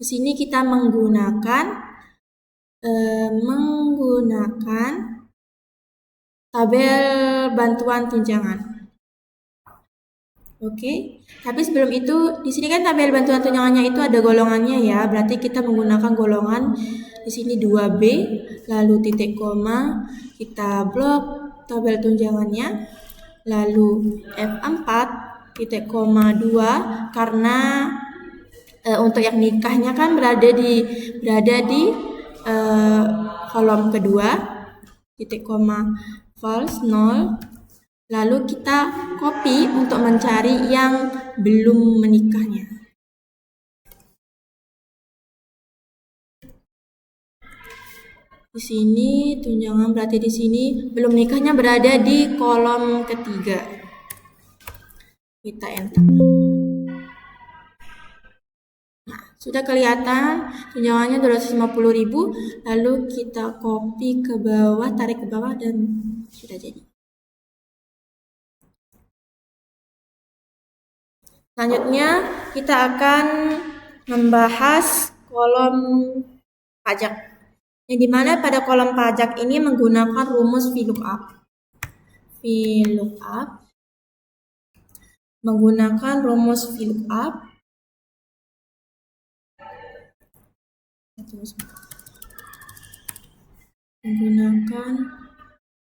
S2: sini kita menggunakan tabel bantuan tunjangan. Oke. Tapi sebelum itu, di sini kan tabel bantuan tunjangannya itu ada golongannya, ya. Berarti kita menggunakan golongan di sini 2B, lalu titik koma, kita blok tabel tunjangannya, lalu F4 titik koma 2, karena untuk yang nikahnya kan berada di kolom kedua, titik koma false 0. Lalu kita copy untuk mencari yang belum menikahnya. Di sini tunjangan berarti di sini belum nikahnya berada di kolom ketiga. Kita enter. Nah, sudah kelihatan tunjangannya 250.000, lalu kita copy ke bawah, tarik ke bawah, dan sudah jadi. Selanjutnya kita akan membahas kolom pajak, yang dimana pada kolom pajak ini menggunakan rumus VLOOKUP. menggunakan rumus VLOOKUP. Menggunakan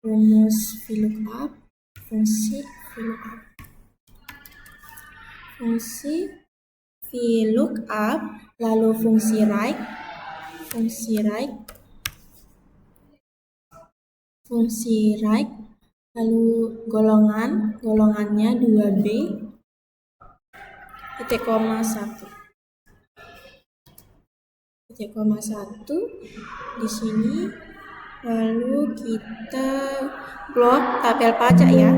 S2: rumus VLOOKUP, fungsi VLOOKUP. Fungsi VLOOKUP, lalu fungsi write, lalu golongannya 2B, titik koma 1. Titik koma 1 di sini, lalu kita blok tabel pajak ya.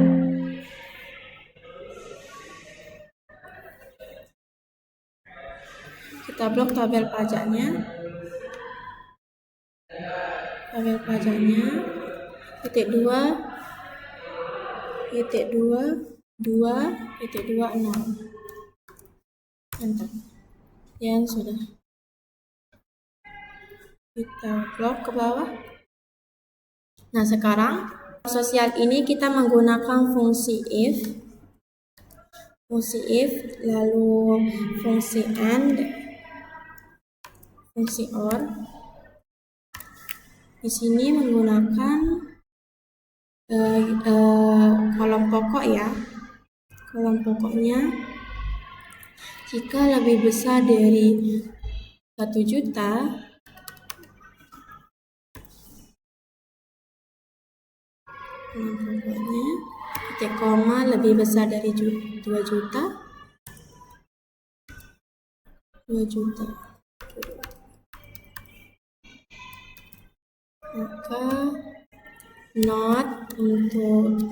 S2: Kita blok tabel pajaknya. Titik 2.26. Enter. Dan sudah. Kita blok ke bawah. Nah, sekarang sosial ini kita menggunakan fungsi if, lalu fungsi and, fungsi or. Di sini menggunakan kolom pokok ya. Kolom pokoknya jika lebih besar dari 1 juta, kolom pokoknya titik koma lebih besar dari 2 juta, maka not untuk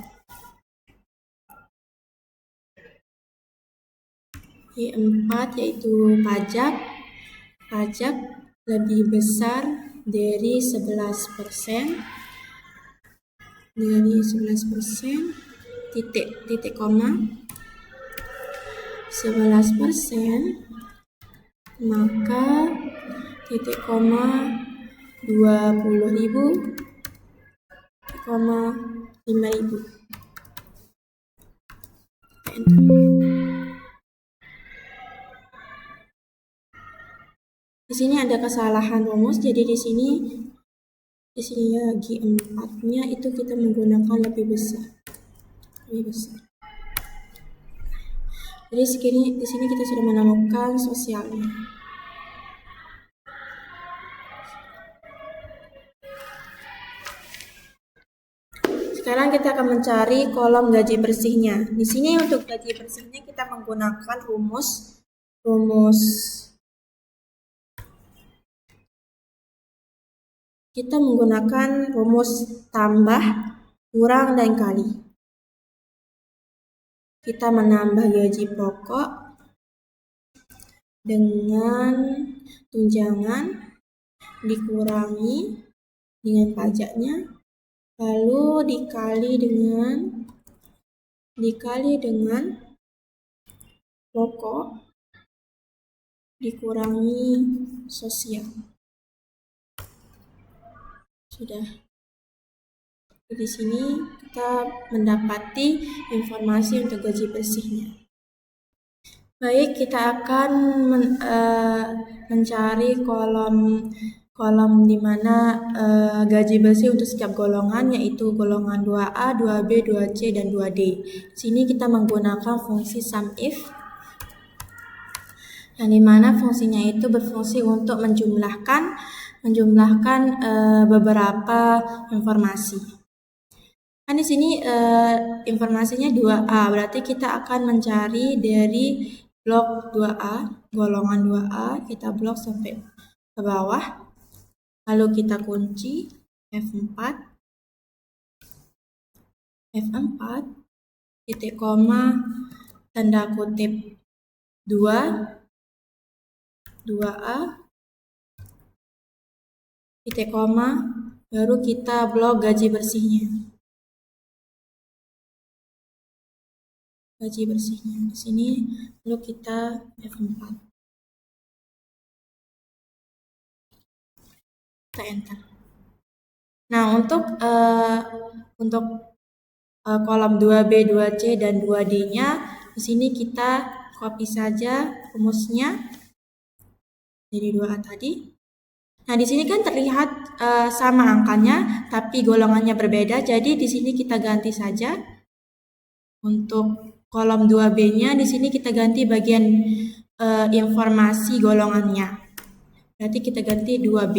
S2: Y4 yaitu pajak lebih besar dari 11%, titik koma 11%, maka titik koma 20.000, 5.000. Di sini ada kesalahan rumus, jadi di sini ya G4-nya itu kita menggunakan lebih besar. Jadi di sini kita sudah menemukan sosialnya. Sekarang kita akan mencari kolom gaji bersihnya. Di sini untuk gaji bersihnya kita menggunakan rumus tambah, kurang, dan kali. Kita menambah gaji pokok dengan tunjangan dikurangi dengan pajaknya, lalu dikali dengan pokok dikurangi sosial. Sudah. Di sini kita mendapati informasi untuk gaji bersihnya. Baik, kita akan mencari kolom di mana gaji bersih untuk setiap golongan, yaitu golongan 2A, 2B, 2C, dan 2D. Di sini kita menggunakan fungsi SUMIF, yang dimana fungsinya itu berfungsi untuk menjumlahkan beberapa informasi. Kan di sini informasinya 2A, berarti kita akan mencari dari blok 2A, golongan 2A, kita blok sampai ke bawah, lalu kita kunci F4, titik koma, tanda kutip 2A, titik koma, baru kita blok gaji bersihnya. Di sini lalu kita F4. Kita enter. Nah, untuk kolom 2B, 2C, dan 2D-nya, Di sini kita copy saja rumusnya dari 2A tadi. Nah, di sini kan terlihat sama angkanya, tapi golongannya berbeda. Jadi di sini kita ganti saja. Untuk kolom 2B-nya, di sini kita ganti bagian informasi golongannya. Berarti kita ganti 2B.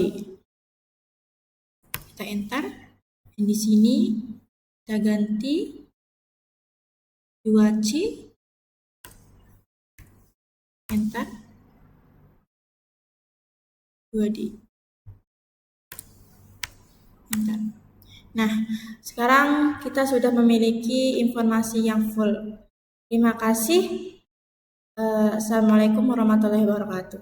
S2: Kita enter. Dan di sini kita ganti 2C. Enter. 2D. Enter. Nah, sekarang kita sudah memiliki informasi yang full. Terima kasih. Assalamualaikum warahmatullahi wabarakatuh.